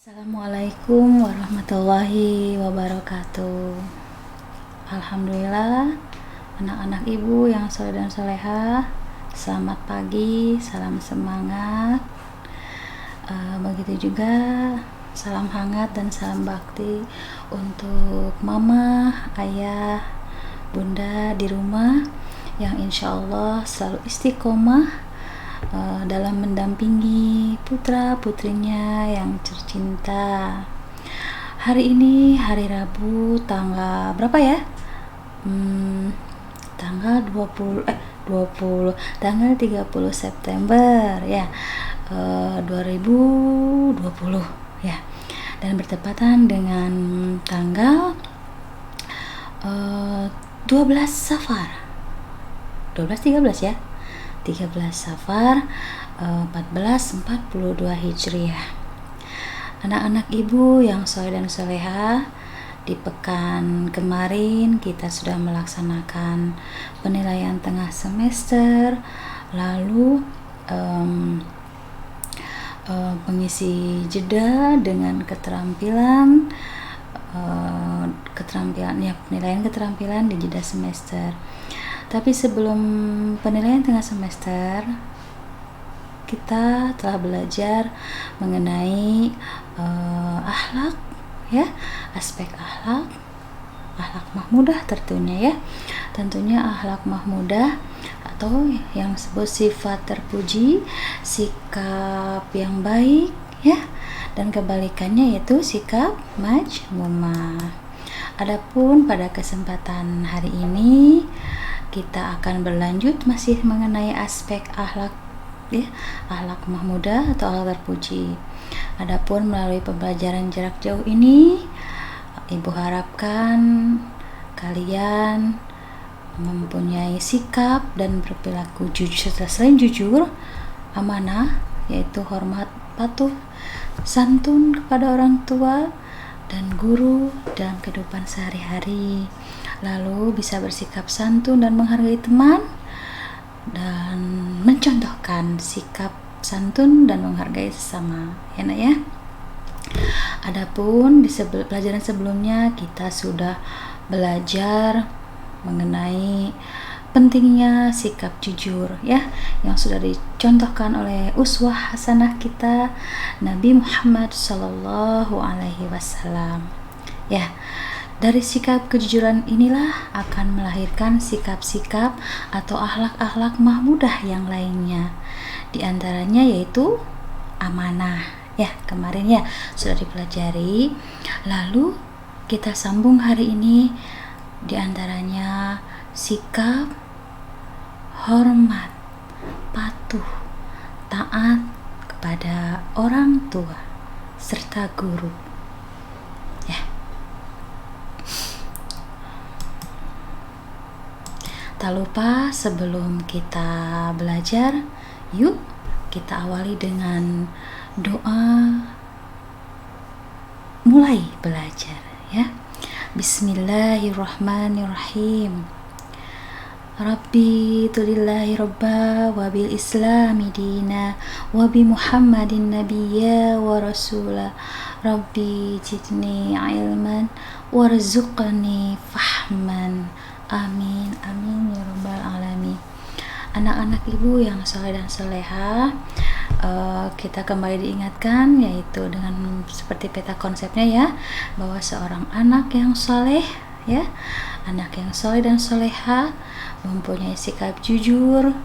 Assalamualaikum warahmatullahi wabarakatuh. Alhamdulillah, anak-anak ibu yang soleh dan solehah, selamat pagi, salam semangat. Begitu juga salam hangat dan salam bakti untuk mama, ayah, bunda di rumah yang insya Allah selalu istiqomah dalam mendampingi putra putrinya yang tercinta. Hari ini hari Rabu tanggal berapa ya? Tanggal 30 September ya, 2020 ya, dan bertepatan dengan tanggal 12 Safar 13 ya, 13 Safar 1442 Hijriah. Anak-anak ibu yang soleh dan solehah, di pekan kemarin kita sudah melaksanakan penilaian tengah semester, lalu pengisi jeda dengan keterampilan penilaian keterampilan di jeda semester. Tapi sebelum penilaian tengah semester, kita telah belajar mengenai akhlak ya, aspek akhlak mahmudah tentunya akhlak mahmudah atau yang disebut sifat terpuji, sikap yang baik ya, dan kebalikannya yaitu sikap majmumah. Adapun pada kesempatan hari ini kita akan berlanjut masih mengenai aspek akhlak ya, akhlak mahmudah atau akhlak terpuji. Adapun melalui pembelajaran jarak jauh ini, ibu harapkan kalian mempunyai sikap dan berperilaku jujur, selain jujur, amanah, yaitu hormat, patuh, santun kepada orang tua dan guru dalam kehidupan sehari-hari. Lalu bisa bersikap santun dan menghargai teman, dan mencontohkan sikap santun dan menghargai sesama ya nak ya. Adapun di pelajaran sebelumnya kita sudah belajar mengenai pentingnya sikap jujur ya, yang sudah dicontohkan oleh uswah hasanah kita Nabi Muhammad Sallallahu Alaihi Wasallam ya. Dari sikap kejujuran inilah akan melahirkan sikap-sikap atau akhlak-akhlak mahmudah yang lainnya. Di antaranya yaitu amanah ya, kemarin ya sudah dipelajari. Lalu kita sambung hari ini, di antaranya sikap hormat, patuh, taat kepada orang tua serta guru ya. Tak lupa sebelum kita belajar, yuk kita awali dengan doa mulai belajar ya. Bismillahirrahmanirrahim. Rabbi tulillahi robba wa bil islami dina wa bi muhammadin nabiyya wa rasula. Rabbi jidni ilman warzuqni fahman. Amin amin ya rabbal alamin. Anak-anak ibu yang soleh dan solehah, kita kembali diingatkan yaitu dengan seperti peta konsepnya ya, bahwa seorang anak yang soleh ya, anak yang soleh dan solehah mempunyai sikap jujur,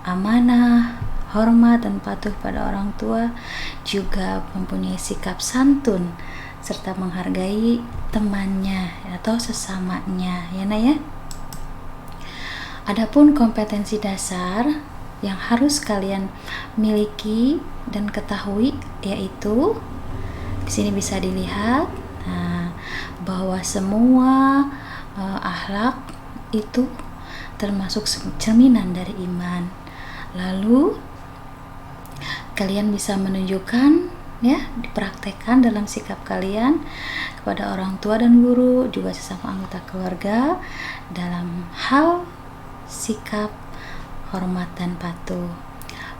amanah, hormat dan patuh pada orang tua, juga mempunyai sikap santun serta menghargai temannya atau sesamanya ya nak ya. Adapun kompetensi dasar yang harus kalian miliki dan ketahui yaitu di sini bisa dilihat bahwa semua akhlak itu termasuk cerminan dari iman. Lalu kalian bisa menunjukkan ya, dipraktekkan dalam sikap kalian kepada orang tua dan guru, juga sesama anggota keluarga dalam hal sikap hormat dan patuh.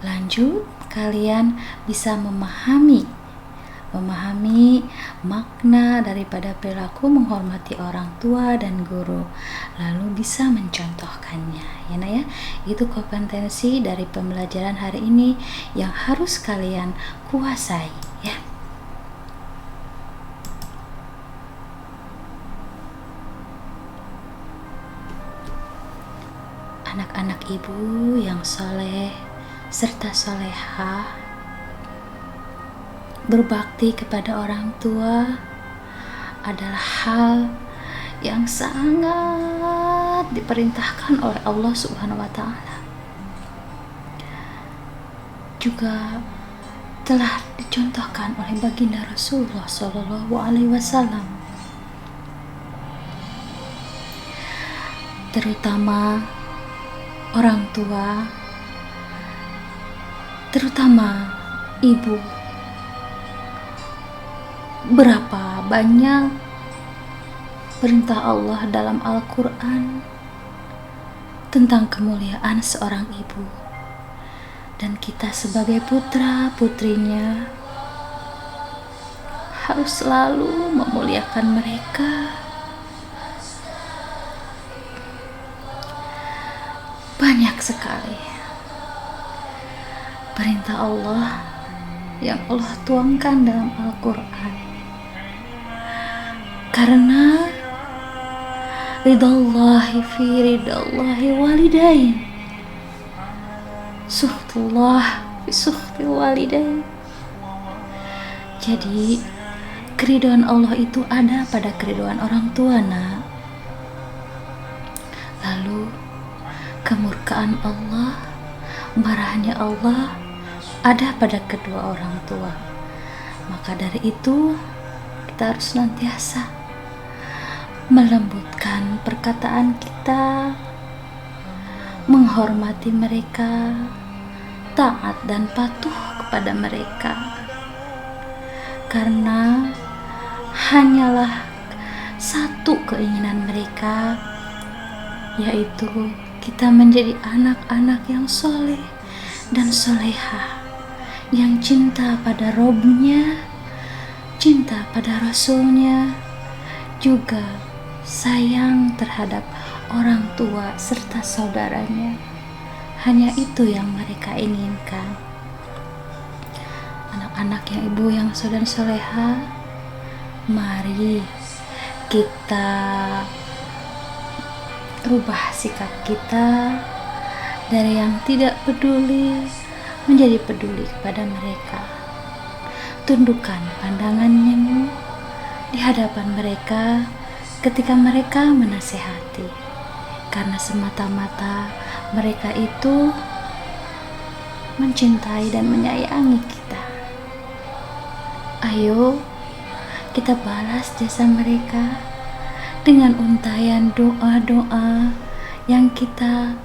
Lanjut, kalian bisa memahami memahami makna daripada perilaku menghormati orang tua dan guru, lalu bisa mencontohkannya. Ya, Nak ya, itu kompetensi dari pembelajaran hari ini yang harus kalian kuasai, ya. Anak-anak ibu yang soleh serta solehah, berbakti kepada orang tua adalah hal yang sangat diperintahkan oleh Allah Subhanahu wa Ta'ala. Juga telah dicontohkan oleh baginda Rasulullah Shallallahu Alaihi Wasallam, terutama orang tua, terutama ibu. Berapa banyak perintah Allah dalam Al-Quran tentang kemuliaan seorang ibu, dan kita sebagai putra putrinya harus selalu memuliakan mereka. Banyak sekali perintah Allah yang Allah tuangkan dalam Al-Quran, karena ridallahi fi ridallahi walidain, suhtullah fi suhti walidain. Jadi keridhaan Allah itu ada pada keridhaan orang tua, Nak. Lalu kemurkaan Allah, marahnya Allah ada pada kedua orang tua. Maka dari itu kita harus senantiasa melembutkan perkataan kita, menghormati mereka, taat dan patuh kepada mereka, karena hanyalah satu keinginan mereka, yaitu kita menjadi anak-anak yang soleh dan solehah, yang cinta pada Robnya, cinta pada Rasulnya, juga sayang terhadap orang tua serta saudaranya. Hanya itu yang mereka inginkan. Anak-anak yang ibu yang soleh dan solehah, mari kita rubah sikap kita dari yang tidak peduli menjadi peduli kepada mereka. Tundukkan pandanganmu di hadapan mereka ketika mereka menasehati, karena semata-mata mereka itu mencintai dan menyayangi kita. Ayo kita balas jasa mereka dengan untayan doa-doa yang kita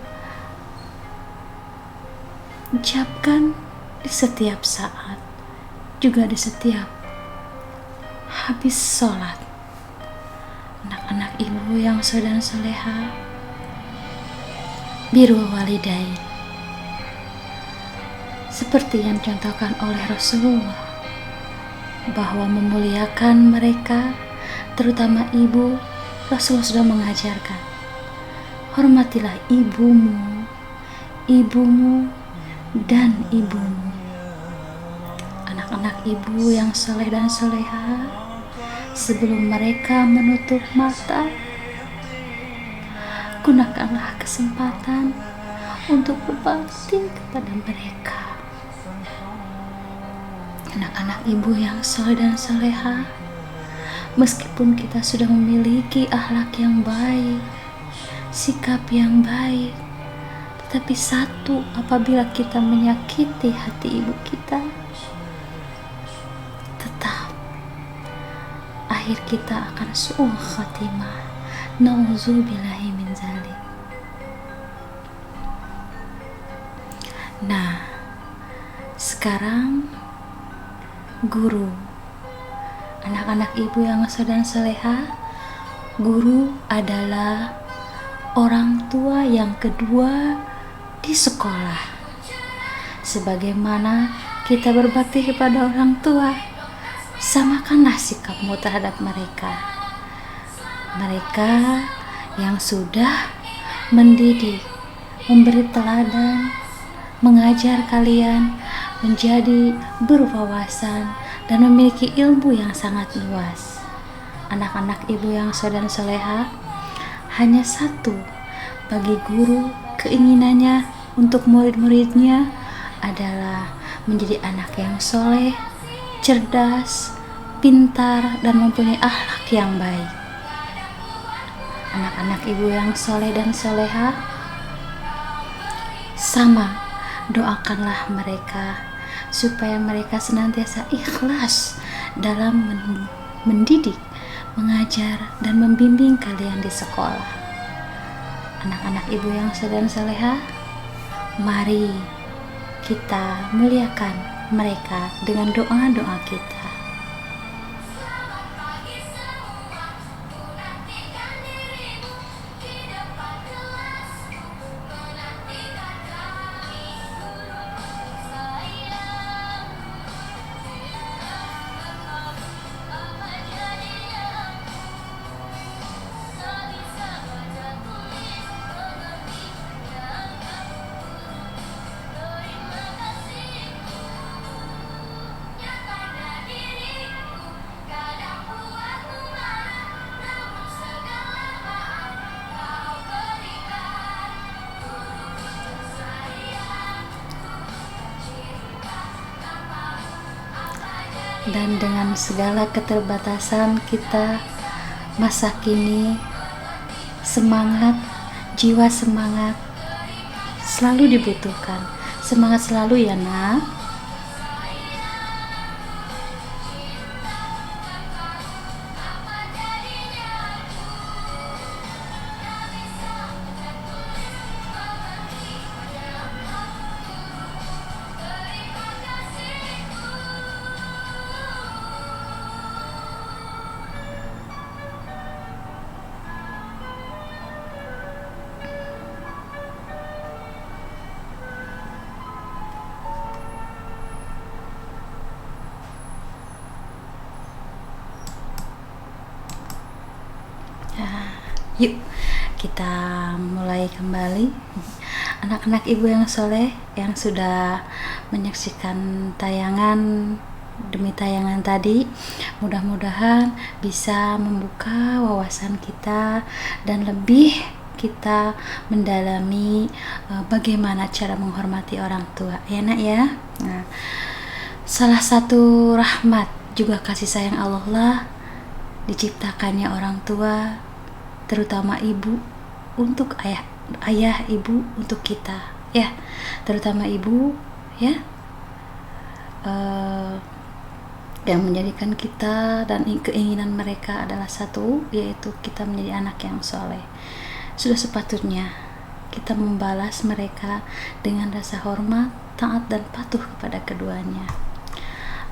ucapkan di setiap saat, juga di setiap habis sholat. Anak-anak ibu yang soleh dan soleha, birrul walidain, seperti yang dicontohkan oleh Rasulullah, bahwa memuliakan mereka, terutama ibu. Rasulullah sudah mengajarkan, hormatilah ibumu, ibumu, dan ibumu. Anak-anak ibu yang soleh dan soleha, sebelum mereka menutup mata, gunakanlah kesempatan untuk berbakti kepada mereka. Anak-anak ibu yang soleh dan soleha, meskipun kita sudah memiliki akhlak yang baik, sikap yang baik, tetapi satu, apabila kita menyakiti hati ibu kita, tetap akhir kita akan su'ul khatimah. Nauzubillahi min dzalik. Nah, sekarang guru, anak-anak ibu yang soleh dan soleha, guru adalah orang tua yang kedua di sekolah. Sebagaimana kita berbakti kepada orang tua, samakanlah sikapmu terhadap mereka. Mereka yang sudah mendidik, memberi teladan, mengajar kalian menjadi berwawasan dan memiliki ilmu yang sangat luas. Anak-anak ibu yang soleh dan soleha, hanya satu bagi guru keinginannya untuk murid-muridnya adalah menjadi anak yang soleh, cerdas, pintar, dan mempunyai akhlak yang baik. Anak-anak ibu yang soleh dan soleha, sama, doakanlah mereka supaya mereka senantiasa ikhlas dalam mendidik, mengajar, dan membimbing kalian di sekolah. Anak-anak ibu yang soleh dan soleha, mari kita muliakan mereka dengan doa-doa kita. Dan dengan segala keterbatasan kita masa kini, semangat, jiwa semangat selalu dibutuhkan. Semangat selalu ya nak. Yuk kita mulai kembali. Anak-anak ibu yang soleh yang sudah menyaksikan tayangan demi tayangan tadi, mudah-mudahan bisa membuka wawasan kita dan lebih kita mendalami bagaimana cara menghormati orang tua ya nak ya. Nah, salah satu rahmat juga kasih sayang Allah lah diciptakannya orang tua, terutama ibu untuk ayah ibu untuk kita ya, terutama ibu ya, yang menjadikan kita dan keinginan mereka adalah satu, yaitu kita menjadi anak yang soleh. Sudah sepatutnya kita membalas mereka dengan rasa hormat, taat, dan patuh kepada keduanya.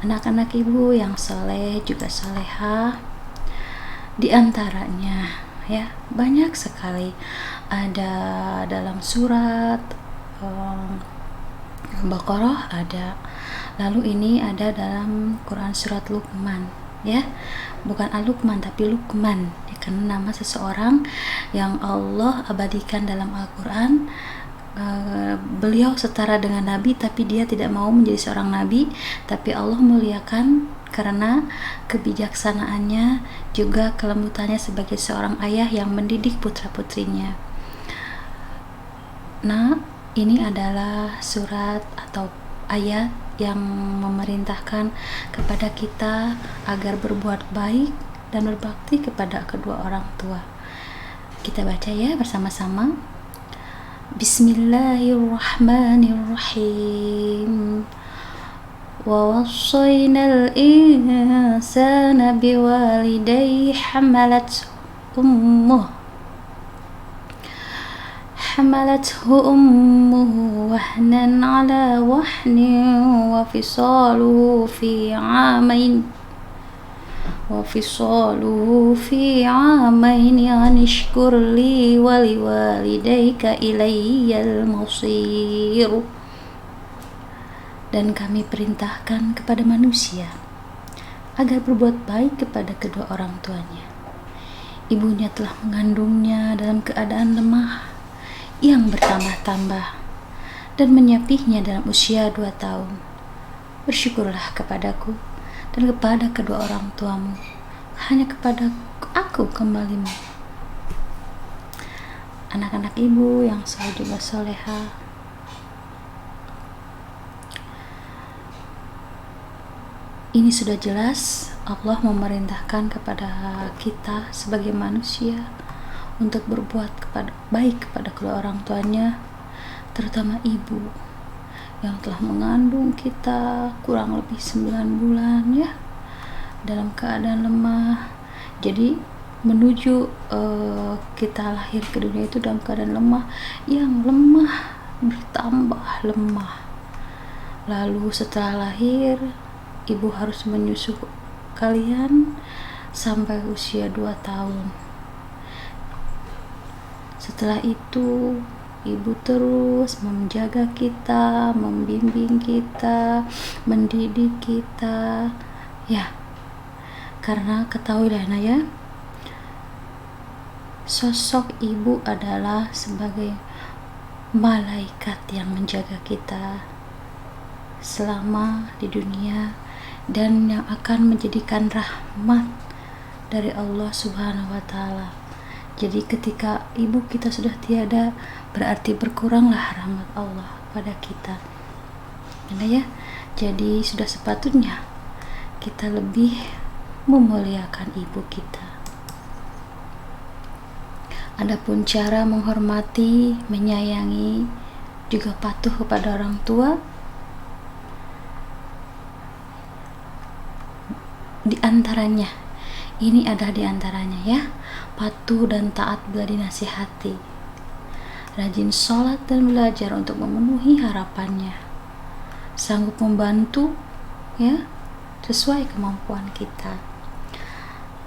Anak-anak ibu yang soleh juga soleha, di antaranya ya banyak sekali ada dalam surat Baqarah ada, lalu ini ada dalam Quran surat Luqman ya, bukan Al-Luqman tapi Luqman ya, karena nama seseorang yang Allah abadikan dalam Al-Quran. Beliau setara dengan Nabi tapi dia tidak mau menjadi seorang Nabi, tapi Allah muliakan karena kebijaksanaannya juga kelembutannya sebagai seorang ayah yang mendidik putra-putrinya. Nah, ini adalah surat atau ayat yang memerintahkan kepada kita agar berbuat baik dan berbakti kepada kedua orang tua. Kita baca ya bersama-sama. Bismillahirrahmanirrahim. ووصينا الإنسان بوالديه حملته أمه وهنا على وهن وفصاله في عامين أن اشكر لي ولوالديك إلي المصير. Dan kami perintahkan kepada manusia agar berbuat baik kepada kedua orang tuanya. Ibunya telah mengandungnya dalam keadaan lemah yang bertambah-tambah dan menyapihnya dalam usia 2 tahun. Bersyukurlah kepadaku dan kepada kedua orang tuamu. Hanya kepada aku kembalimu. Anak-anak ibu yang soleh juga soleha, ini sudah jelas Allah memerintahkan kepada kita sebagai manusia untuk berbuat baik kepada kedua orang tuanya, terutama ibu yang telah mengandung kita kurang lebih 9 bulan ya, dalam keadaan lemah. Jadi menuju kita lahir ke dunia itu dalam keadaan lemah, yang lemah bertambah lemah. Lalu setelah lahir, ibu harus menyusu kalian sampai usia 2 tahun. Setelah itu ibu terus menjaga kita, membimbing kita, mendidik kita ya. Karena ketahuilah ya, sosok ibu adalah sebagai malaikat yang menjaga kita selama di dunia dan yang akan menjadikan rahmat dari Allah Subhanahu wa Ta'ala. Jadi ketika ibu kita sudah tiada, berarti berkuranglah rahmat Allah pada kita. Ya, jadi sudah sepatutnya kita lebih memuliakan ibu kita. Adapun cara menghormati, menyayangi, juga patuh kepada orang tua, diantaranya ini adalah diantaranya ya, patuh dan taat bila dinasihati, rajin sholat dan belajar untuk memenuhi harapannya, sanggup membantu ya sesuai kemampuan kita,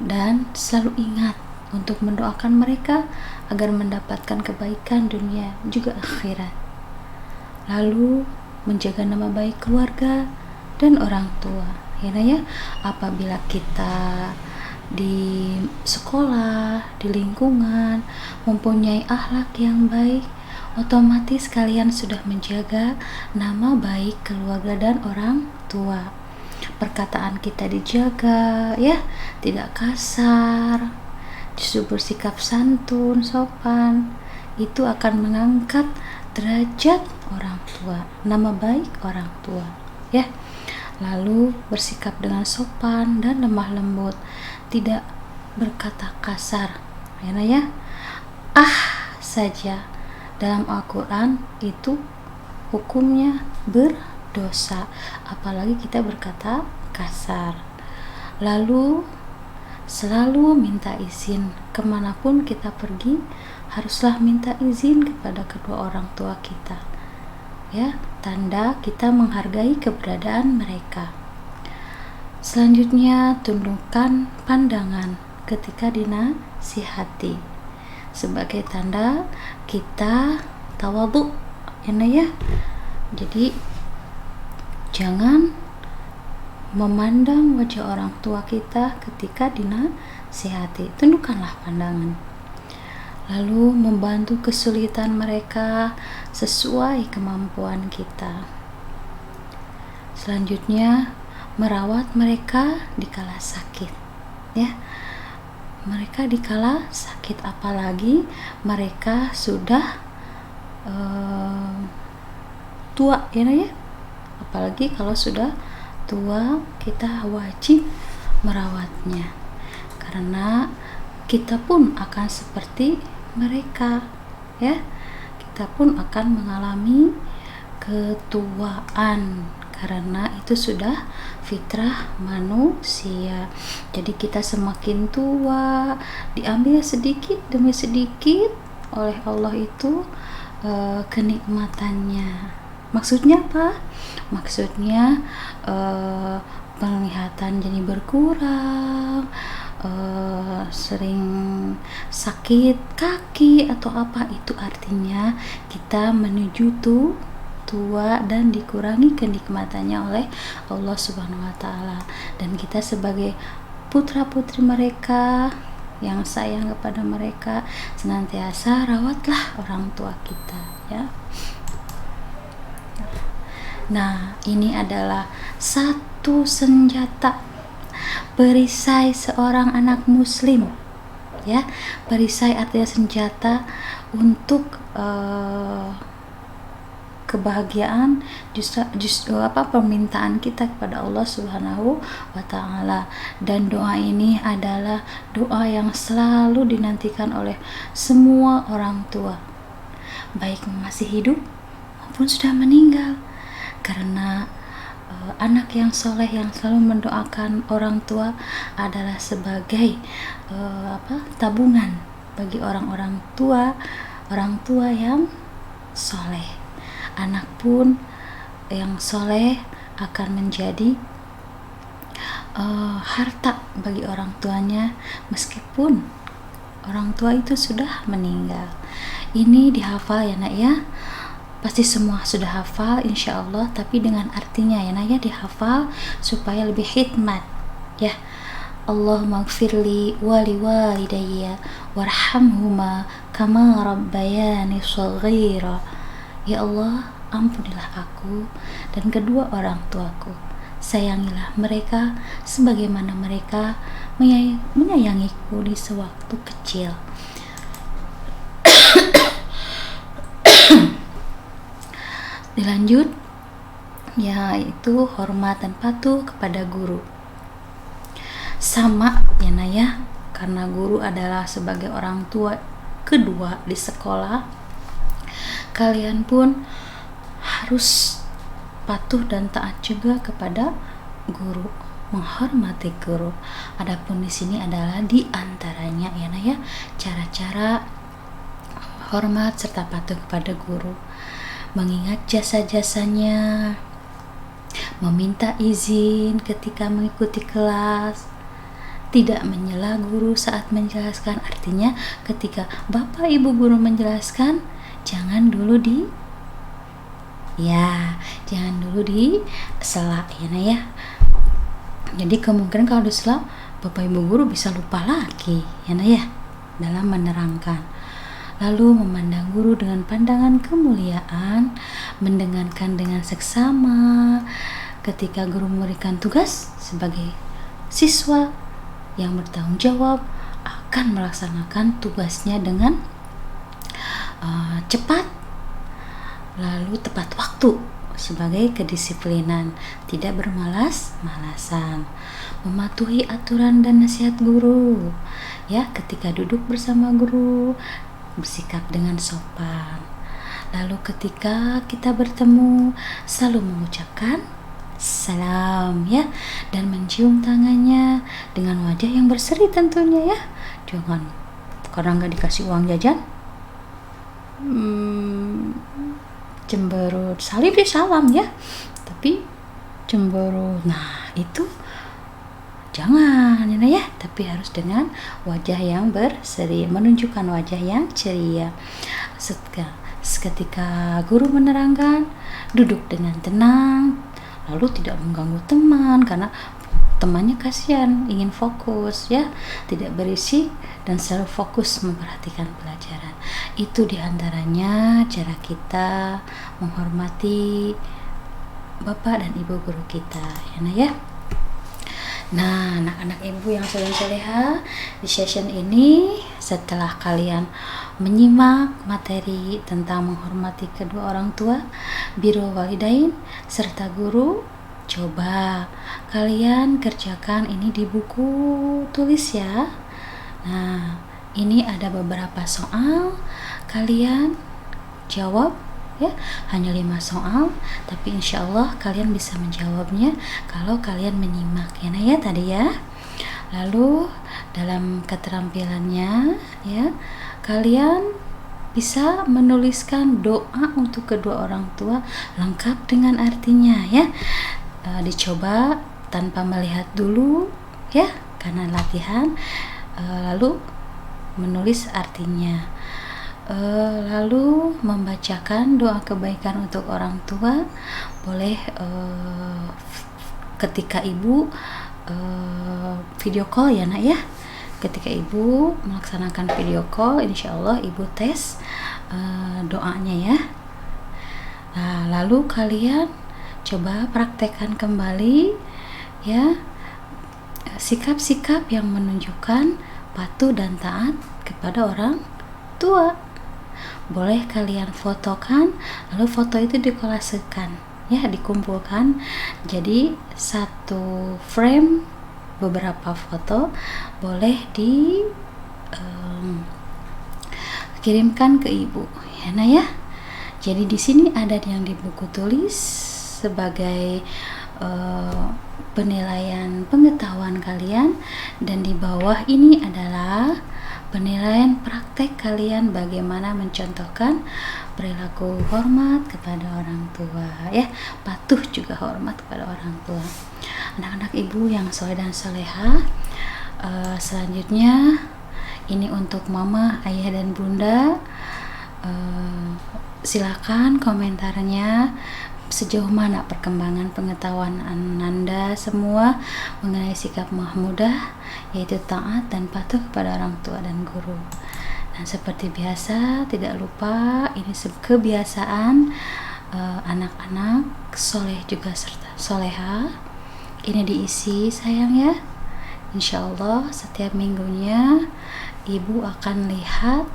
dan selalu ingat untuk mendoakan mereka agar mendapatkan kebaikan dunia juga akhirat. Lalu menjaga nama baik keluarga dan orang tua. Ya, apabila kita di sekolah, di lingkungan mempunyai akhlak yang baik, otomatis kalian sudah menjaga nama baik keluarga dan orang tua. Perkataan kita dijaga ya, tidak kasar, justru bersikap santun, sopan. Itu akan mengangkat derajat orang tua, nama baik orang tua ya. Lalu bersikap dengan sopan dan lemah lembut, tidak berkata kasar ya. Saja dalam Al-Quran itu hukumnya berdosa, apalagi kita berkata kasar. Lalu selalu minta izin kemanapun kita pergi, haruslah minta izin kepada kedua orang tua kita ya, tanda kita menghargai keberadaan mereka. Selanjutnya, tundukkan pandangan ketika dinasihati sebagai tanda kita tawadhu ya. Jadi jangan memandang wajah orang tua kita ketika dinasihati, tundukkanlah pandangan. Lalu membantu kesulitan mereka sesuai kemampuan kita. Selanjutnya, merawat mereka dikala sakit ya. Mereka dikala sakit, apalagi mereka sudah tua ya. Apalagi kalau sudah tua, kita wajib merawatnya, karena kita pun akan seperti mereka ya. Kita pun akan mengalami ketuaan, karena itu sudah fitrah manusia. Jadi kita semakin tua, diambil sedikit demi sedikit oleh Allah itu kenikmatannya. Maksudnya apa? Maksudnya penglihatan jadi berkurang, sering sakit kaki atau apa, itu artinya kita menuju tua dan dikurangi kenikmatannya oleh Allah Subhanahu wa taala. Dan kita sebagai putra-putri mereka yang sayang kepada mereka, senantiasa rawatlah orang tua kita, ya. Nah, ini adalah satu senjata perisai seorang anak muslim, ya. Perisai artinya senjata untuk kebahagiaan, justru permintaan kita kepada Allah Subhanahu wa taala. Dan doa ini adalah doa yang selalu dinantikan oleh semua orang tua, baik masih hidup maupun sudah meninggal, karena anak yang soleh yang selalu mendoakan orang tua adalah sebagai tabungan bagi orang tua yang soleh. Anak pun yang soleh akan menjadi harta bagi orang tuanya meskipun orang tua itu sudah meninggal. Ini dihafal ya nak ya. Pasti semua sudah hafal insya Allah, tapi dengan artinya ya nak ya, dihafal supaya lebih hikmat ya. Allahumma gfirli wali walidayya warhamhuma kama rabbayani shaghira. Ya Allah, ampunilah aku dan kedua orang tuaku, sayangilah mereka sebagaimana mereka menyayangiku di sewaktu kecil. Dilanjut, yaitu hormat dan patuh kepada guru. Sama ya Naya, karena guru adalah sebagai orang tua kedua di sekolah, kalian pun harus patuh dan taat juga kepada guru, menghormati guru. Adapun di sini adalah di antaranya ya Naya, cara-cara hormat serta patuh kepada guru. Mengingat jasa-jasanya, meminta izin ketika mengikuti kelas, tidak menyela guru saat menjelaskan. Artinya ketika bapak ibu guru menjelaskan, jangan dulu disela ya. Jadi kemungkinan kalau disela, bapak ibu guru bisa lupa lagi ya dalam menerangkan. Lalu memandang guru dengan pandangan kemuliaan, mendengarkan dengan seksama ketika guru memberikan tugas. Sebagai siswa yang bertanggung jawab akan melaksanakan tugasnya dengan cepat, lalu tepat waktu, sebagai kedisiplinan, tidak bermalas-malasan, mematuhi aturan dan nasihat guru ya. Ketika duduk bersama guru, bersikap dengan sopan. Lalu ketika kita bertemu, selalu mengucapkan salam ya, dan mencium tangannya dengan wajah yang berseri tentunya ya. Jangan karena nggak dikasih uang jajan cemberut, salim deh salam ya, tapi cemberut, nah itu jangan ya, tapi harus dengan wajah yang berseri, menunjukkan wajah yang ceria. Ketika guru menerangkan, duduk dengan tenang, lalu tidak mengganggu teman, karena temannya kasihan, ingin fokus ya, tidak berisik dan selalu fokus memperhatikan pelajaran. Itu diantaranya cara kita menghormati bapak dan ibu guru kita ya. Nah, anak-anak ibu yang soleha, di session ini setelah kalian menyimak materi tentang menghormati kedua orang tua, birrul walidain serta guru, coba kalian kerjakan ini di buku tulis ya. Nah, ini ada beberapa soal, kalian jawab ya, hanya 5 soal, tapi insya Allah kalian bisa menjawabnya kalau kalian menyimak ya tadi ya. Lalu dalam keterampilannya ya, kalian bisa menuliskan doa untuk kedua orang tua lengkap dengan artinya ya. Dicoba tanpa melihat dulu ya, karena latihan, lalu menulis artinya. lalu membacakan doa kebaikan untuk orang tua. Boleh ketika ibu video call ya nak ya. Ketika ibu melaksanakan video call, insya Allah ibu tes doanya ya. Nah, lalu kalian coba praktekkan kembali ya, sikap-sikap yang menunjukkan patuh dan taat kepada orang tua. Boleh kalian fotokan, lalu foto itu dikolasekan ya, dikumpulkan jadi satu frame beberapa foto, boleh kirimkan ke ibu ya nah ya. Jadi di sini ada yang di buku tulis sebagai penilaian pengetahuan kalian, dan di bawah ini adalah penilaian praktek kalian bagaimana mencontohkan perilaku hormat kepada orang tua ya, patuh juga hormat kepada orang tua. Anak-anak ibu yang soleh dan soleha, selanjutnya ini untuk mama, ayah dan bunda. Silakan komentarnya sejauh mana perkembangan pengetahuan Anda semua mengenai sikap mahmudah, yaitu taat dan patuh kepada orang tua dan guru. Dan seperti biasa, tidak lupa ini kebiasaan anak-anak soleh juga serta soleha. Ini diisi sayang ya. Insya Allah setiap minggunya ibu akan lihat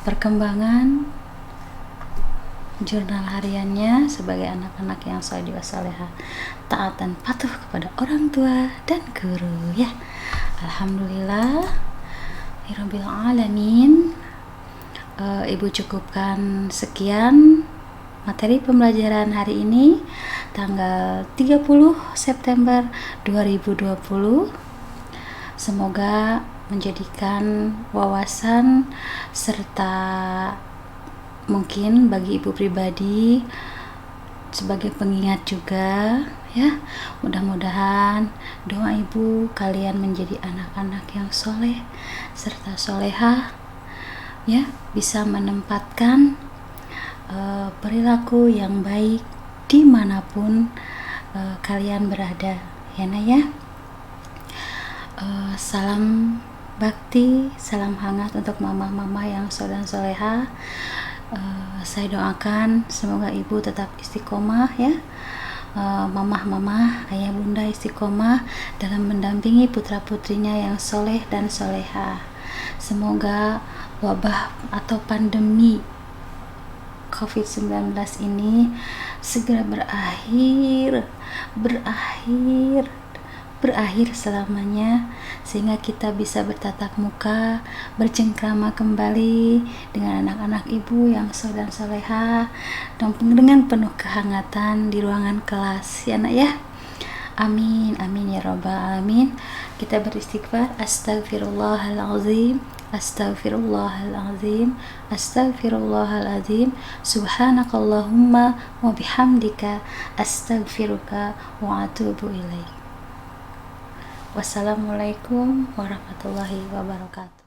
perkembangan jurnal hariannya sebagai anak-anak yang soleh dan soleha, taat dan patuh kepada orang tua dan guru ya. Alhamdulillah Rabbil alamin. Ibu cukupkan sekian materi pembelajaran hari ini, tanggal 30 September 2020. Semoga menjadikan wawasan serta mungkin bagi ibu pribadi sebagai pengingat juga ya. Mudah-mudahan doa ibu kalian menjadi anak-anak yang soleh serta soleha ya, bisa menempatkan perilaku yang baik dimanapun kalian berada ya nak ya. Salam bakti, salam hangat untuk mama-mama yang soleh dan soleha. Saya doakan semoga ibu tetap istiqomah ya, mama, ayah bunda istiqomah dalam mendampingi putra-putrinya yang soleh dan soleha. Semoga wabah atau pandemi COVID-19 ini segera berakhir selamanya, sehingga kita bisa bertatap muka, bercengkrama kembali dengan anak-anak ibu yang soleh dan soleha, dan dengan penuh kehangatan di ruangan kelas ya nak ya. Amin amin ya rabbal alamin. Kita beristighfar, astagfirullahalazim, astagfirullahalazim, astagfirullahalazim, subhanakallahumma wa bihamdika, astagfiruka wa atubu ilaik. Wassalamualaikum warahmatullahi wabarakatuh.